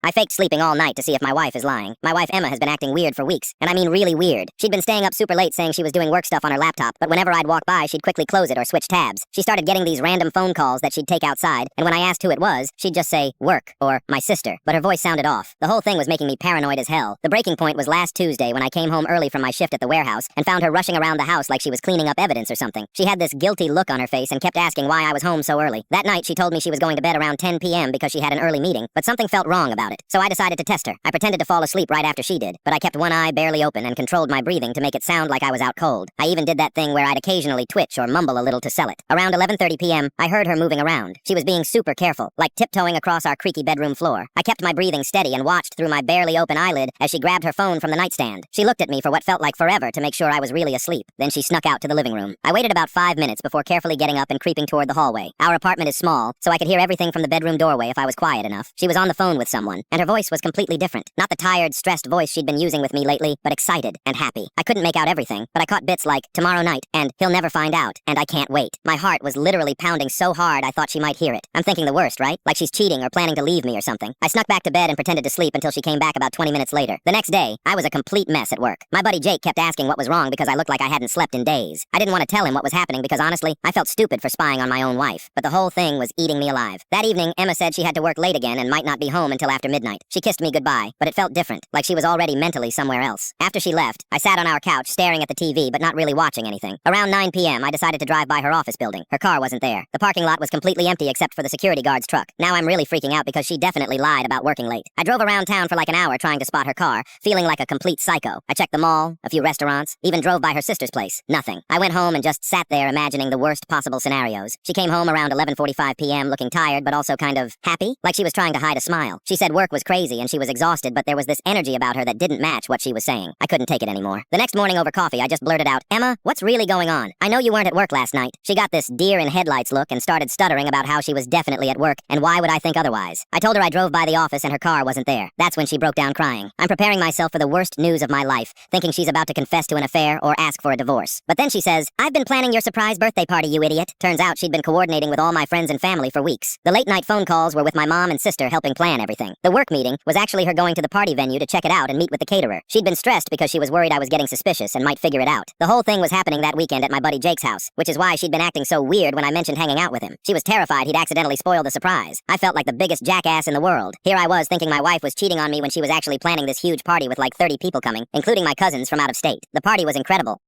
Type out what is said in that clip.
I faked sleeping all night to see if my wife is lying. My wife Emma has been acting weird for weeks, and I mean really weird. She'd been staying up super late saying she was doing work stuff on her laptop, but whenever I'd walk by, she'd quickly close it or switch tabs. She started getting these random phone calls that she'd take outside, and when I asked who it was, she'd just say, work, or my sister, but her voice sounded off. The whole thing was making me paranoid as hell. The breaking point was last Tuesday when I came home early from my shift at the warehouse and found her rushing around the house like she was cleaning up evidence or something. She had this guilty look on her face and kept asking why I was home so early. That night, she told me she was going to bed around 10 p.m. because she had an early meeting, but something felt wrong about it. So I decided to test her. I pretended to fall asleep right after she did, but I kept one eye barely open and controlled my breathing to make it sound like I was out cold. I even did that thing where I'd occasionally twitch or mumble a little to sell it. Around 11:30 p.m., I heard her moving around. She was being super careful, like tiptoeing across our creaky bedroom floor. I kept my breathing steady and watched through my barely open eyelid as she grabbed her phone from the nightstand. She looked at me for what felt like forever to make sure I was really asleep. Then she snuck out to the living room. I waited about 5 minutes before carefully getting up and creeping toward the hallway. Our apartment is small, so I could hear everything from the bedroom doorway if I was quiet enough. She was on the phone with someone, and her voice was completely different. Not the tired, stressed voice she'd been using with me lately, but excited and happy. I couldn't make out everything, but I caught bits like, tomorrow night, and he'll never find out, and I can't wait. My heart was literally pounding so hard I thought she might hear it. I'm thinking the worst, right? Like she's cheating or planning to leave me or something. I snuck back to bed and pretended to sleep until she came back about 20 minutes later. The next day, I was a complete mess at work. My buddy Jake kept asking what was wrong because I looked like I hadn't slept in days. I didn't want to tell him what was happening because honestly, I felt stupid for spying on my own wife. But the whole thing was eating me alive. That evening, Emma said she had to work late again and might not be home until after midnight. She kissed me goodbye, but it felt different, like she was already mentally somewhere else. After she left, I sat on our couch staring at the TV but not really watching anything. Around 9 p.m., I decided to drive by her office building. Her car wasn't there. The parking lot was completely empty except for the security guard's truck. Now I'm really freaking out because she definitely lied about working late. I drove around town for like an hour trying to spot her car, feeling like a complete psycho. I checked the mall, a few restaurants, even drove by her sister's place. Nothing. I went home and just sat there imagining the worst possible scenarios. She came home around 11:45 p.m. looking tired but also kind of happy, like she was trying to hide a smile. She said work was crazy and she was exhausted, but there was this energy about her that didn't match what she was saying. I couldn't take it anymore. The next morning over coffee, I just blurted out, Emma, what's really going on? I know you weren't at work last night. She got this deer in headlights look and started stuttering about how she was definitely at work, and why would I think otherwise? I told her I drove by the office and her car wasn't there. That's when she broke down crying. I'm preparing myself for the worst news of my life, thinking she's about to confess to an affair or ask for a divorce. But then she says, I've been planning your surprise birthday party, you idiot. Turns out she'd been coordinating with all my friends and family for weeks. The late night phone calls were with my mom and sister helping plan everything. The work meeting was actually her going to the party venue to check it out and meet with the caterer. She'd been stressed because she was worried I was getting suspicious and might figure it out. The whole thing was happening that weekend at my buddy Jake's house, which is why she'd been acting so weird when I mentioned hanging out with him. She was terrified he'd accidentally spoil the surprise. I felt like the biggest jackass in the world. Here I was thinking my wife was cheating on me when she was actually planning this huge party with like 30 people coming, including my cousins from out of state. The party was incredible.